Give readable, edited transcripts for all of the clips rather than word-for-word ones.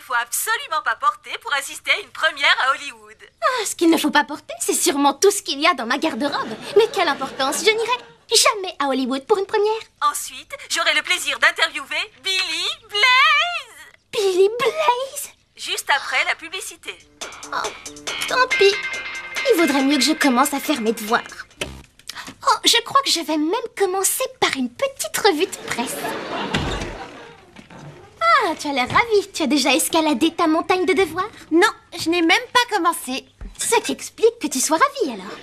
faut absolument pas porter pour assister à une première à Hollywood. Ah, ce qu'il ne faut pas porter, c'est sûrement tout ce qu'il y a dans ma garde-robe. Mais quelle importance, je n'irai jamais à Hollywood pour une première. Ensuite, j'aurai le plaisir d'interviewer Billy Blaze. Billy Blaze? Juste après la publicité. Oh, tant pis. Il vaudrait mieux que je commence à faire mes devoirs. Oh, je crois que je vais même commencer par une petite revue de presse. Ah, tu as l'air ravie. Tu as déjà escaladé ta montagne de devoirs? Non, je n'ai même pas commencé. Ce qui explique que tu sois ravie, alors.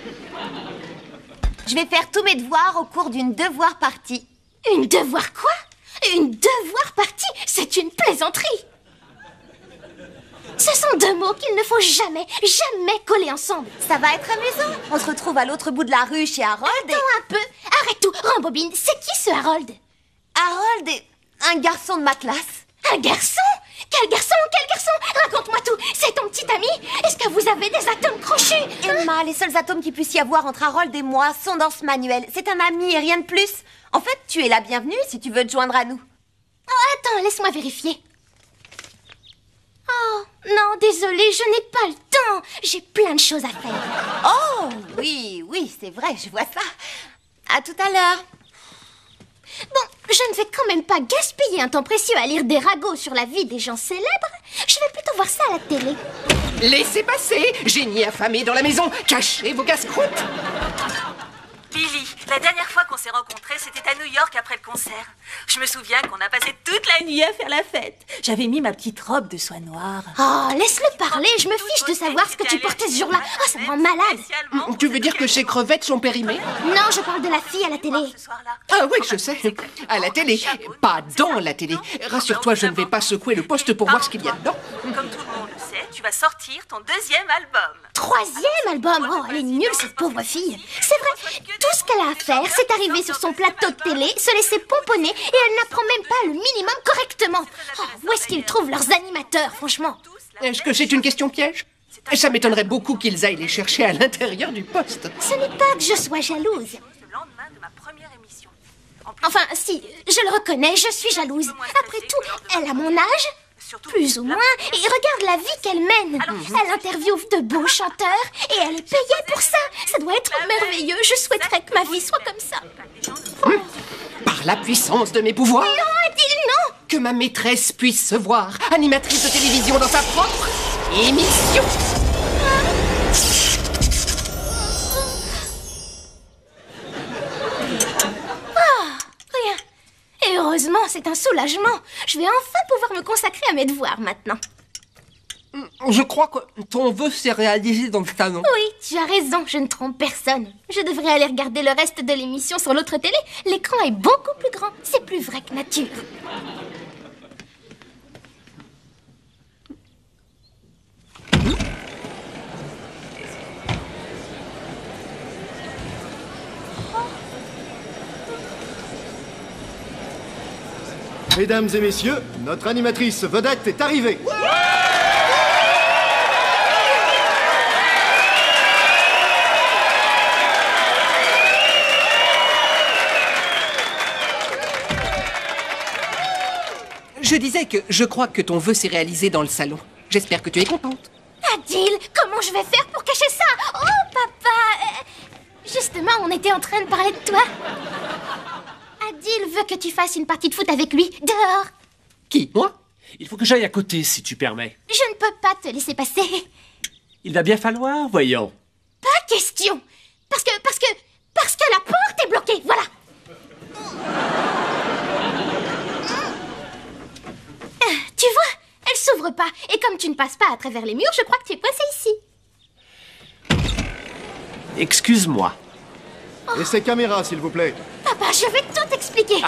Je vais faire tous mes devoirs au cours d'une devoir partie. Une devoir quoi? Une devoir partie? C'est une plaisanterie. Ce sont deux mots qu'il ne faut jamais coller ensemble. Ça va être amusant. On se retrouve à l'autre bout de la rue chez Harold. Attends un peu. Arrête tout. Rembobine. C'est qui ce Harold? Harold est un garçon de ma classe. Un garçon? Quel garçon? Quel garçon? Raconte-moi tout. C'est ton petit ami? Est-ce que vous avez des atomes crochus? Emma, les seuls atomes qu'il puisse y avoir entre Harold et moi sont dans ce manuel. C'est un ami et rien de plus. En fait, tu es la bienvenue si tu veux te joindre à nous. Oh, attends, laisse-moi vérifier. Oh, non, désolée, je n'ai pas le temps. J'ai plein de choses à faire. Oh, oui, c'est vrai, je vois ça. À tout à l'heure. Bon, je ne vais quand même pas gaspiller un temps précieux à lire des ragots sur la vie des gens célèbres. Je vais plutôt voir ça à la télé. Laissez passer, génie affamé dans la maison. Cachez vos casse-croûtes. Billy, la dernière fois qu'on s'est rencontrés, c'était à New York après le concert. Je me souviens qu'on a passé toute la nuit à faire la fête. J'avais mis ma petite robe de soie noire. Oh, laisse-le parler, je me fiche de savoir ce que tu portais ce jour-là. Oh, ça me rend malade. Tu veux dire que ces crevettes sont périmées? Non, je parle de la fille à la télé. Ah oui, je sais. À la télé, pas dans la télé. Rassure-toi, je ne vais pas secouer le poste pour voir ce qu'il y a dedans. Comme tout le monde le sait, tu vas sortir ton deuxième album. Troisième album? Oh, elle est nulle, cette pauvre fille. C'est vrai, tout ce qu'elle a à faire, c'est arriver sur son plateau de télé, se laisser pomponner, et elle n'apprend même pas le minimum correctement. Oh, où est-ce qu'ils trouvent leurs animateurs, franchement? Est-ce que c'est une question piège? Ça m'étonnerait beaucoup qu'ils aillent les chercher à l'intérieur du poste. Ce n'est pas que je sois jalouse. Le lendemain de ma première émission. Enfin, si, je le reconnais, je suis jalouse. Après tout, elle a mon âge, plus ou moins, et regarde la vie qu'elle mène. Elle interviewe de beaux chanteurs, et elle est payée pour ça. Ça doit être merveilleux, je souhaiterais que ma vie soit comme ça. Par la puissance de mes pouvoirs, Non, Adil, non! que ma maîtresse puisse se voir animatrice de télévision dans sa propre émission. Rien. Et heureusement, c'est un soulagement. Je vais enfin pouvoir me consacrer à mes devoirs maintenant. Je crois que ton vœu s'est réalisé dans le salon. Oui, tu as raison, je ne trompe personne. Je devrais aller regarder le reste de l'émission sur l'autre télé. L'écran est beaucoup plus grand. C'est plus vrai que nature. Mesdames et messieurs, notre animatrice vedette est arrivée. Je disais que je crois que ton vœu s'est réalisé dans le salon. J'espère que tu es contente. Adil, comment je vais faire pour cacher ça? Oh, papa! Justement, on était en train de parler de toi. Adil veut que tu fasses une partie de foot avec lui, dehors. Qui, moi? Il faut que j'aille à côté, si tu permets. Je ne peux pas te laisser passer. Il va bien falloir, voyons. Pas question. Parce que la porte est bloquée, voilà. Tu vois, elle s'ouvre pas. Et comme tu ne passes pas à travers les murs, je crois que tu es coincé ici. Excuse-moi. Et ces caméras, s'il vous plaît. Papa, je vais tout expliquer.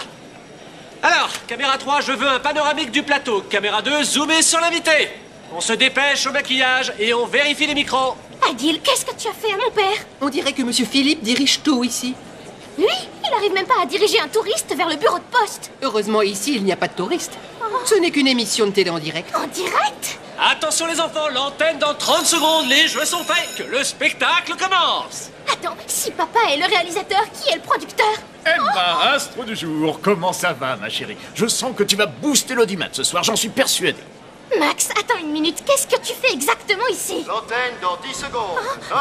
Alors, caméra 3, je veux un panoramique du plateau. Caméra 2, zoomez sur l'invité. On se dépêche au maquillage et on vérifie les micros. Adil, qu'est-ce que tu as fait à mon père? On dirait que Monsieur Philippe dirige tout ici. Lui, il n'arrive même pas à diriger un touriste vers le bureau de poste. Heureusement, ici, il n'y a pas de touristes. Ce n'est qu'une émission de télé en direct. En direct? Attention les enfants, l'antenne dans 30 secondes, les jeux sont faits, que le spectacle commence. Attends, si papa est le réalisateur, qui est le producteur? Emma, astre du jour, comment ça va, ma chérie? Je sens que tu vas booster l'audimat ce soir, j'en suis persuadé. Max, attends une minute. Qu'est-ce que tu fais exactement ici? L'antenne dans 10 secondes.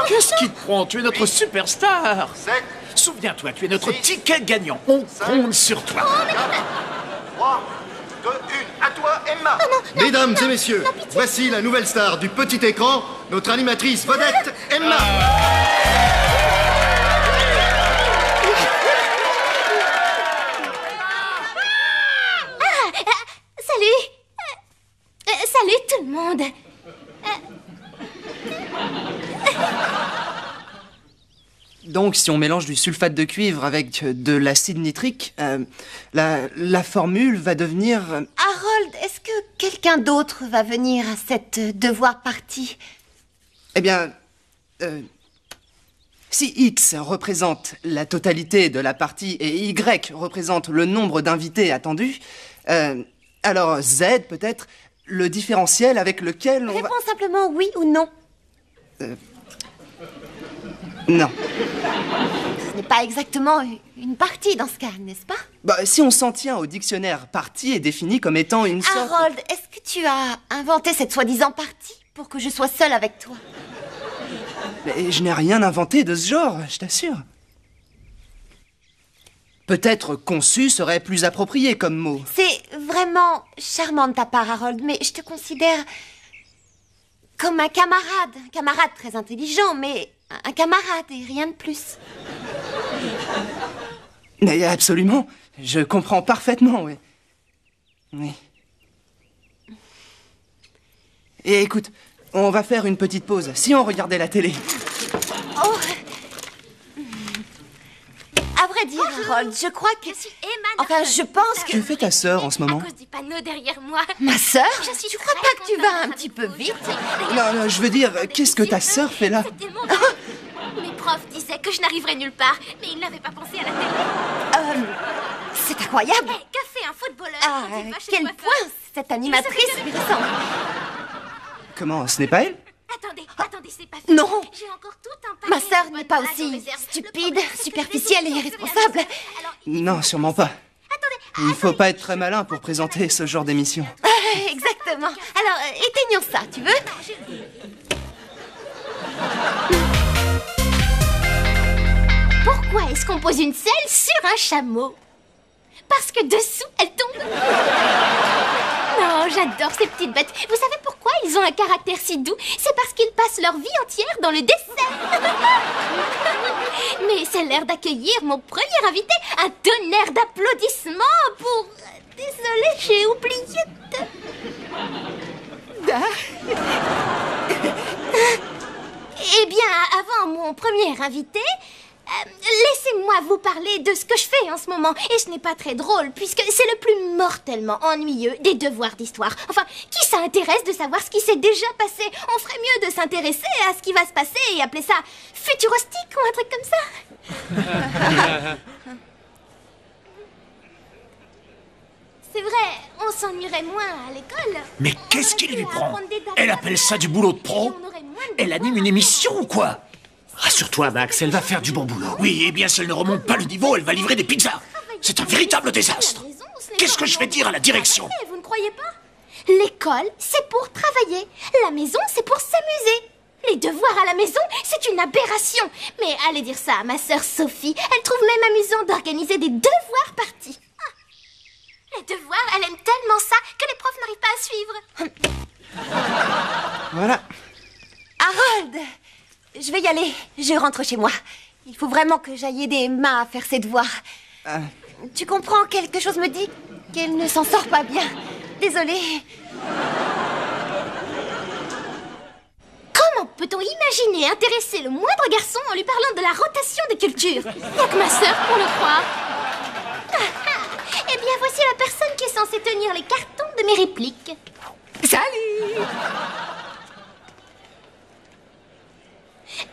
Qu'est-ce qui te prend? Tu es notre superstar. 7, Souviens-toi, tu es notre 6, ticket gagnant. On compte sur toi. 3, 2, 1. À toi, Emma. Mesdames et messieurs, voici la nouvelle star du petit écran, notre animatrice vedette, Emma. Salut tout le monde. Donc, si on mélange du sulfate de cuivre avec de l'acide nitrique, la formule va devenir... Harold, est-ce que quelqu'un d'autre va venir à cette devoir partie? Eh bien, si X représente la totalité de la partie et Y représente le nombre d'invités attendus, alors Z peut-être le différentiel avec lequel on va... Réponds simplement oui ou non. Non. Ce n'est pas exactement une partie dans ce cas, n'est-ce pas? Bah, si on s'en tient au dictionnaire, partie est définie comme étant une sorte... Harold, est-ce que tu as inventé cette soi-disant partie pour que je sois seule avec toi? Mais je n'ai rien inventé de ce genre, je t'assure. Peut-être conçu serait plus approprié comme mot. C'est vraiment charmant de ta part, Harold, mais je te considère comme un camarade très intelligent, mais un camarade et rien de plus. Mais absolument, je comprends parfaitement, oui. Oui. Et écoute, on va faire une petite pause, si on regardait la télé. Oh. À vrai dire, Harold, je crois que... Je suis Emma. Enfin, je pense que... Que fait ta sœur en ce moment? À cause du panneau derrière moi. Ma sœur? Je suis Tu crois très pas que tu vas un contente petit de peu vite? Non, je veux dire, qu'est-ce que ta sœur fait là? C'était mon rêve. Mes profs disaient que je n'arriverais nulle part, mais ils n'avaient pas pensé à la télé. C'est incroyable. Hey, que fait un footballeur Ah, quand il va chez quel le coiffeur? point cette animatrice lui ressemble. Comment, ce n'est pas elle? Attendez, c'est pas fini. Non. J'ai encore tout un paquet Ma sœur de n'est bonnes pas blagues aussi en réserve. Le stupide, problème, c'est que superficielle je les et ai toutes irresponsable. Alors, Non, sûrement pas. Il faut pas être très malin pour présenter ce genre d'émission. Exactement. Alors, éteignons ça, tu veux? pourquoi est-ce qu'on pose une selle sur un chameau? Parce que dessous, elle tombe. Non, j'adore ces petites bêtes. Vous savez pourquoi ils ont un caractère si doux? C'est parce qu'ils passent leur vie entière dans le dessert. Mais c'est l'heure d'accueillir mon premier invité. Un tonnerre d'applaudissements pour... Désolée, j'ai oublié de... Eh bien, avant mon premier invité... laissez-moi vous parler de ce que je fais en ce moment. Et ce n'est pas très drôle, puisque c'est le plus mortellement ennuyeux des devoirs d'histoire. Enfin, qui s'intéresse de savoir ce qui s'est déjà passé? On ferait mieux de s'intéresser à ce qui va se passer et appeler ça futurostique ou un truc comme ça. C'est vrai, on s'ennuierait moins à l'école. Mais qu'est-ce qui lui prend? Elle appelle ça du boulot de pro? Elle anime une émission ou quoi? Rassure-toi, Max, elle va faire du bon boulot. Oui, et bien si elle ne remonte pas le niveau, elle va livrer des pizzas. C'est un véritable désastre. Qu'est-ce que je vais dire à la direction? Vous ne croyez pas? L'école, c'est pour travailler. La maison, c'est pour s'amuser. Les devoirs à la maison, c'est une aberration. Mais allez dire ça à ma sœur Sophie. Elle trouve même amusant d'organiser des devoirs parties. Les devoirs, elle aime tellement ça que les profs n'arrivent pas à suivre. Voilà. Harold, je vais y aller. Je rentre chez moi. Il faut vraiment que j'aille aider Emma à faire ses devoirs. Tu comprends, quelque chose me dit qu'elle ne s'en sort pas bien. Désolée. Comment peut-on imaginer intéresser le moindre garçon en lui parlant de la rotation des cultures? Y'a que ma sœur pour le croire. Eh bien, voici la personne qui est censée tenir les cartons de mes répliques. Salut!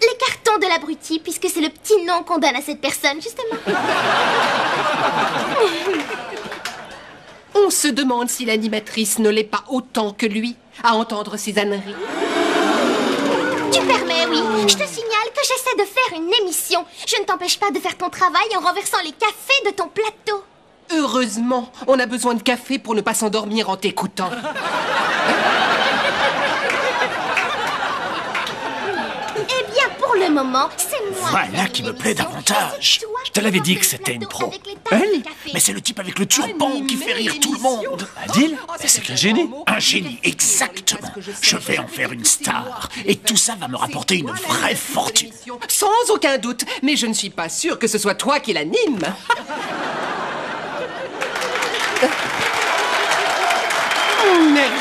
Les cartons de l'abruti, puisque c'est le petit nom qu'on donne à cette personne, justement. On se demande si l'animatrice ne l'est pas autant que lui à entendre ces âneries. Tu permets, oui. Je te signale que j'essaie de faire une émission. Je ne t'empêche pas de faire ton travail en renversant les cafés de ton plateau. Heureusement, on a besoin de café pour ne pas s'endormir en t'écoutant. Eh bien, pour le moment, c'est moi. Voilà qui me plaît davantage. Je te l'avais dit que c'était une pro. Elle Mais c'est le type avec le turban qui fait rire tout le monde. Adil, c'est qu'un génie. Un génie, exactement. Je vais en faire une star. Et tout ça va me rapporter une vraie fortune. Sans aucun doute, mais je ne suis pas sûre que ce soit toi qui l'anime. Merci.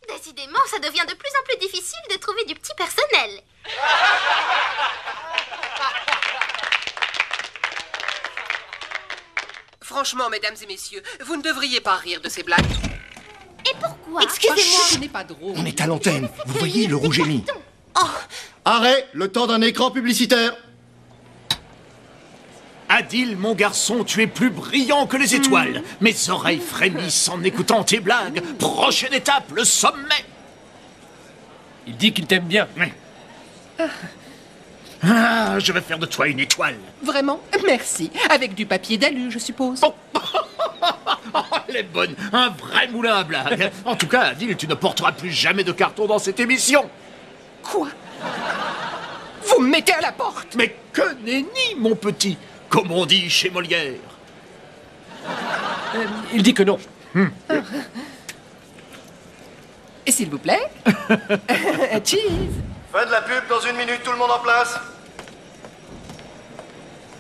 Décidément, ça devient de plus en plus difficile de trouver du petit personnel. Franchement, mesdames et messieurs, vous ne devriez pas rire de ces blagues. Et pourquoi? Excusez-moi, ce n'est pas drôle. On est à l'antenne. Vous voyez, le rouge est mis. Arrêt, le temps d'un écran publicitaire. Adil, mon garçon, tu es plus brillant que les étoiles. Mes oreilles frémissent en écoutant tes blagues. Prochaine étape, le sommet. Il dit qu'il t'aime bien. Ah, je vais faire de toi une étoile. Vraiment? Merci. Avec du papier d'alu, je suppose. Oh, elle est bonne. Un vrai moulin à blagues. En tout cas, Adil, tu ne porteras plus jamais de carton dans cette émission. Quoi? Vous me mettez à la porte? Mais que nenni, mon petit. Comme on dit chez Molière. Il dit que non. Et s'il vous plaît? Cheese. Fin de la pub dans 1 minute, tout le monde en place.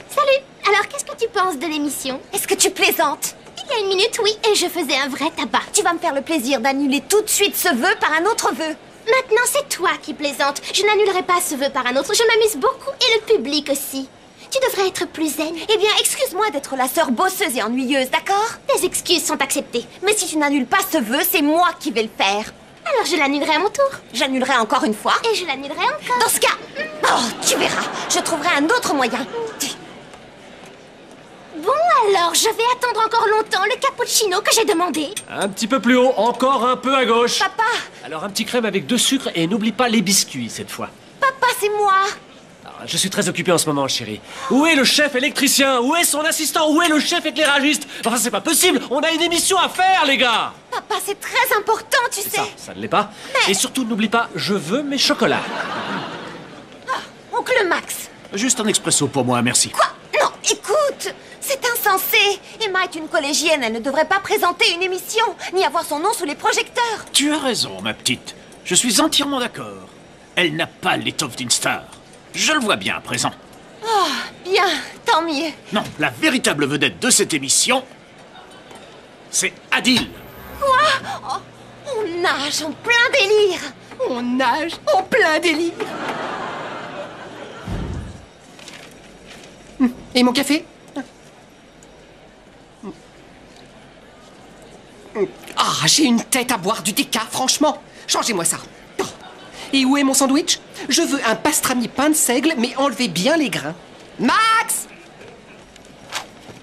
Salut. Alors, qu'est-ce que tu penses de l'émission? Est-ce que tu plaisantes? Il y a 1 minute, oui, et je faisais un vrai tabac. Tu vas me faire le plaisir d'annuler tout de suite ce vœu par un autre vœu. Maintenant, c'est toi qui plaisantes. Je n'annulerai pas ce vœu par un autre. Je m'amuse beaucoup, et le public aussi. Tu devrais être plus zen. Eh bien, excuse-moi d'être la sœur bosseuse et ennuyeuse, d'accord? Tes excuses sont acceptées. Mais si tu n'annules pas ce vœu, c'est moi qui vais le faire. Alors je l'annulerai à mon tour. J'annulerai encore une fois. Et je l'annulerai encore. Dans ce cas, oh, tu verras, je trouverai un autre moyen. Bon, alors, je vais attendre encore longtemps le cappuccino que j'ai demandé. Un petit peu plus haut, encore un peu à gauche. Papa, Alors un petit crème avec 2 sucres et n'oublie pas les biscuits cette fois. papa, c'est moi. Alors, je suis très occupé en ce moment, chérie. Où est le chef électricien? Où est son assistant? Où est le chef éclairagiste? Enfin, c'est pas possible. On a une émission à faire, les gars. Papa, c'est très important, tu sais. Ça ne l'est pas. Et surtout, n'oublie pas, je veux mes chocolats. Oncle Max. Juste un expresso pour moi, merci. Quoi? Non, écoute, c'est insensé. Emma est une collégienne, elle ne devrait pas présenter une émission, ni avoir son nom sous les projecteurs. Tu as raison, ma petite. Je suis entièrement d'accord. Elle n'a pas l'étoffe d'une star. Je le vois bien à présent. Oh, bien, tant mieux. Non, la véritable vedette de cette émission, c'est Adil. Quoi? Oh, on nage en plein délire. On nage en plein délire. Et mon café? Ah, j'ai une tête à boire du déca, franchement. Changez-moi ça. Oh. Et où est mon sandwich? Je veux un pastrami pain de seigle, mais enlevez bien les grains. Max!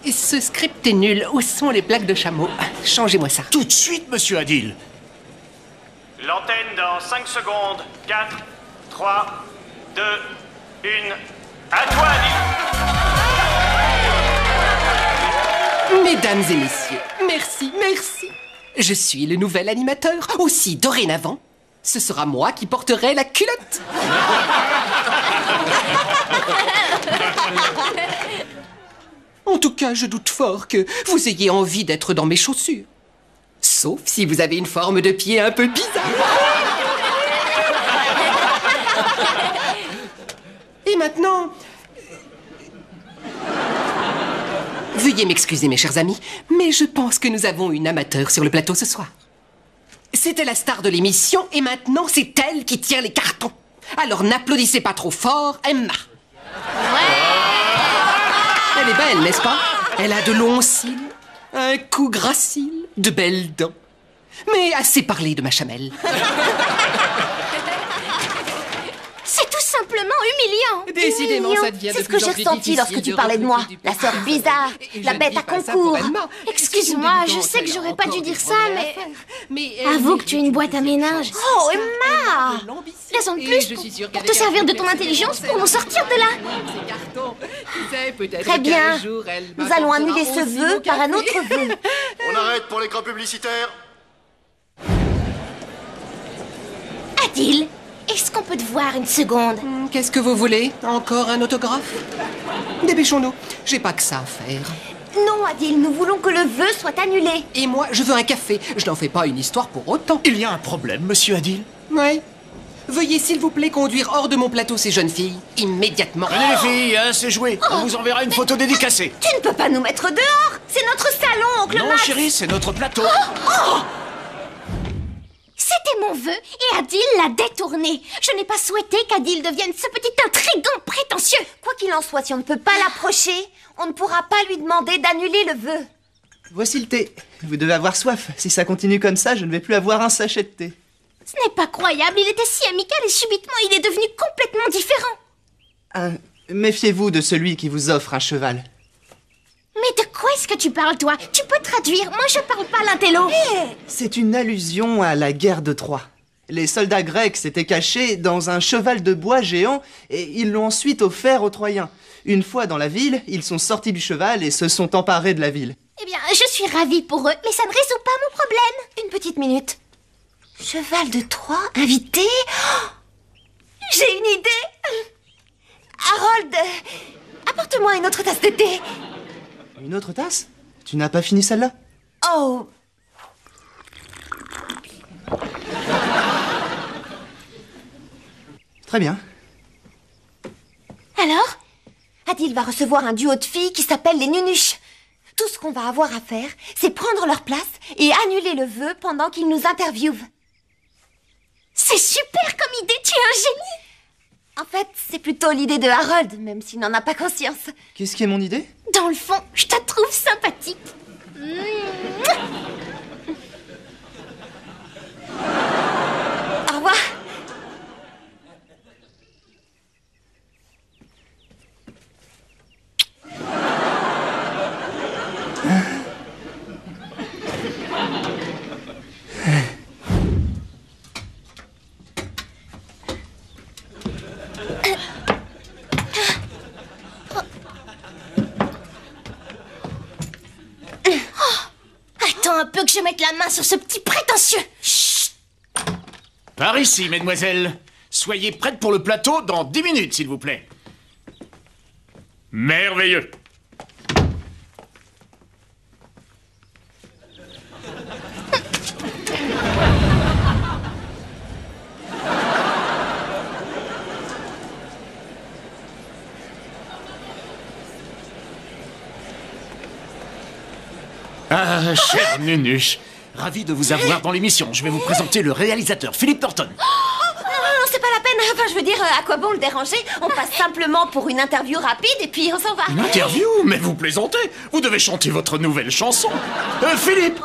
Et ce script est nul. Où sont les plaques de chameau? Changez-moi ça. Tout de suite, monsieur Adil. L'antenne dans 5 secondes. 4, 3, 2, 1. À toi, Adil. Mesdames et messieurs, merci, merci. Je suis le nouvel animateur. Aussi, dorénavant, ce sera moi qui porterai la culotte. En tout cas, je doute fort que vous ayez envie d'être dans mes chaussures. Sauf si vous avez une forme de pied un peu bizarre. Et maintenant... Veuillez m'excuser, mes chers amis, mais je pense que nous avons une amateur sur le plateau ce soir. C'était la star de l'émission, et maintenant, c'est elle qui tient les cartons. Alors n'applaudissez pas trop fort, Emma. Elle est belle, n'est-ce pas? Elle a de longs cils, un cou gracile, de belles dents. Mais assez parlé de ma chamelle. C'est tout ça? simplement humiliant. Décidément, ça devient de C'est ce que plus j'ai en plus ressenti difficile lorsque tu de parlais de moi. recruter du La sœur personnel. bizarre, Et la je bête ne à dis pas ça pour concours. Emma. Excuse-moi, C'est une je sais que j'aurais pas dû dire ça, mais... Mais Avoue que tu es une boîte à ménage. Oh, Emma! Raison de plus pour te servir de ton intelligence pour nous sortir de là. Très bien. Nous allons annuler ce vœu par un autre vœu. On arrête pour l'écran publicitaire. Adil, est-ce qu'on peut te voir une seconde? Qu'est-ce que vous voulez? Encore un autographe? Dépêchons-nous, j'ai pas que ça à faire. Non, Adil, nous voulons que le vœu soit annulé. Et moi, je veux un café. Je n'en fais pas une histoire pour autant. Il y a un problème, monsieur Adil? Ouais. Veuillez s'il vous plaît conduire hors de mon plateau ces jeunes filles, immédiatement. Venez les filles, hein, c'est joué. On vous enverra une photo dédicacée. Tu ne peux pas nous mettre dehors. C'est notre salon, oncle Non, Max. chérie, c'est notre plateau. C'était mon vœu et Adil l'a détourné. Je n'ai pas souhaité qu'Adil devienne ce petit intrigant prétentieux. Quoi qu'il en soit, si on ne peut pas l'approcher, on ne pourra pas lui demander d'annuler le vœu. Voici le thé. Vous devez avoir soif. Si ça continue comme ça, je ne vais plus avoir un sachet de thé. Ce n'est pas croyable, il était si amical et subitement il est devenu complètement différent. Méfiez-vous de celui qui vous offre un cheval. Mais de quoi est-ce que tu parles, toi? Tu peux traduire, moi je parle pas l'intello. C'est une allusion à la guerre de Troie. Les soldats grecs s'étaient cachés dans un cheval de bois géant et ils l'ont ensuite offert aux Troyens. Une fois dans la ville, ils sont sortis du cheval et se sont emparés de la ville. Eh bien, je suis ravie pour eux, mais ça ne résout pas mon problème. Une petite minute. Cheval de Troie, invité. Oh, j'ai une idée. Harold, apporte-moi une autre tasse de thé. Une autre tasse? Tu n'as pas fini celle-là? Oh. Très bien. Alors? Adil va recevoir un duo de filles qui s'appelle les Nunuches. Tout ce qu'on va avoir à faire, c'est prendre leur place et annuler le vœu pendant qu'ils nous interviewent. C'est super comme idée, tu es un génie. En fait, c'est plutôt l'idée de Harold, même s'il n'en a pas conscience. Qu'est-ce qui est mon idée? Dans le fond, je te trouve sympathique. Au revoir. Attends un peu que je mette la main sur ce petit prétentieux. Chut. Par ici, mesdemoiselles. Soyez prêtes pour le plateau dans 10 minutes, s'il vous plaît. Merveilleux. Ah, cher Nunuche, ravi de vous avoir dans l'émission. Je vais vous présenter le réalisateur, Philippe Norton. Non, c'est pas la peine. Enfin, je veux dire, à quoi bon le déranger? On passe simplement pour une interview rapide et puis on s'en va. Une interview? Mais vous plaisantez. Vous devez chanter votre nouvelle chanson. Philippe!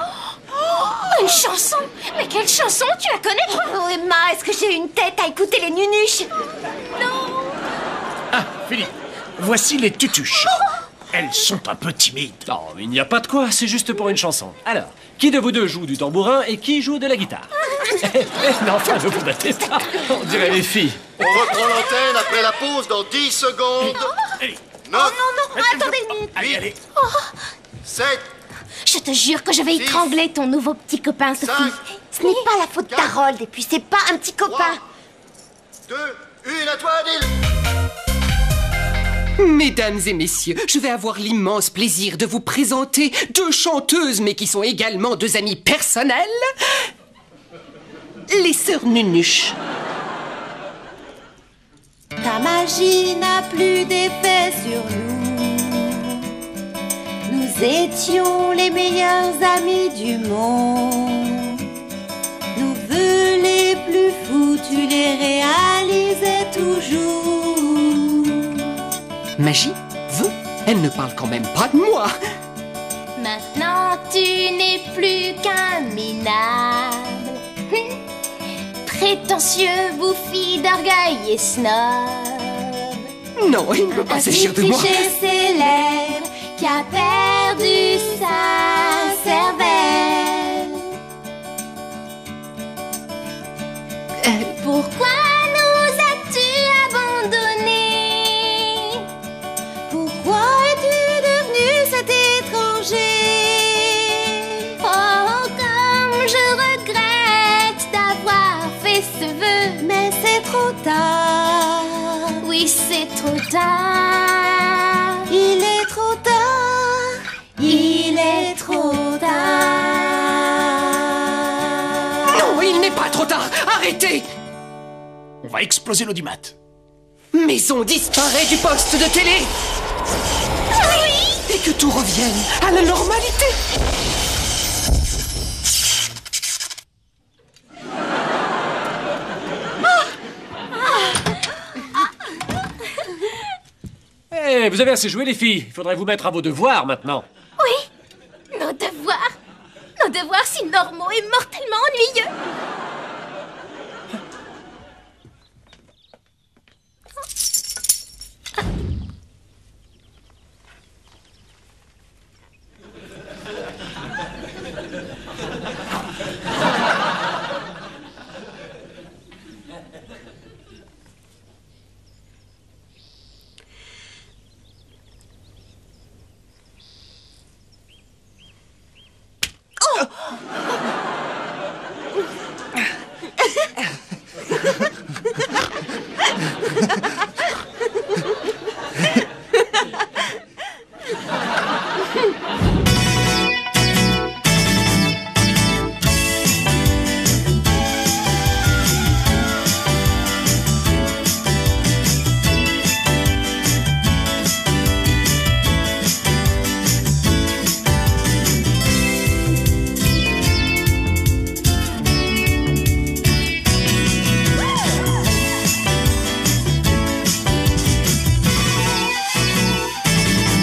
Une chanson? Mais quelle chanson? Tu la connais, toi? Oh, Emma, est-ce que j'ai une tête à écouter les Nunuches? Ah, Philippe, voici les Tutuches. Elles sont un peu timides. Non, il n'y a pas de quoi, c'est juste pour une chanson. Alors, qui de vous deux joue du tambourin et qui joue de la guitare? Non, enfin, ne vous battez pas. On dirait les filles. On reprend l'antenne après la pause dans 10 secondes. Allez. 9, Non, attendez une minute. Allez, allez. 7, Je te jure que je vais étrangler ton nouveau petit copain, Sophie. 5, Ce n'est pas la faute d'Harold et puis c'est pas un petit 3, copain. 2, 1, à toi, Adil. Mesdames et messieurs, je vais avoir l'immense plaisir de vous présenter deux chanteuses, mais qui sont également deux amies personnelles. Les sœurs Nunuches. Ta magie n'a plus d'effet sur nous. Nous étions les meilleurs amis du monde. Nos vœux les plus fous, tu les réalisais toujours. Magie? Vœux? Elle ne parle quand même pas de moi. Maintenant, tu n'es plus qu'un minable. prétentieux, bouffi d'orgueil et snob. Non, il ne peut pas s'agir de moi. Un petit célèbre qui a perdu sa cervelle. Pourquoi nous as-tu abandonnés? Pourquoi es-tu devenu cet étranger? Oh, comme je regrette d'avoir fait ce vœu. Mais c'est trop tard. Oui, c'est trop tard. Il est trop tard. Il est trop tard. Non, il n'est pas trop tard. Arrêtez! On va exploser l'audimat. Maison disparaît du poste de télé. Oui. Et que tout revienne à la normalité. Eh, vous avez assez joué, les filles. Il faudrait vous mettre à vos devoirs, maintenant. Oui, nos devoirs si normaux et mortellement ennuyeux.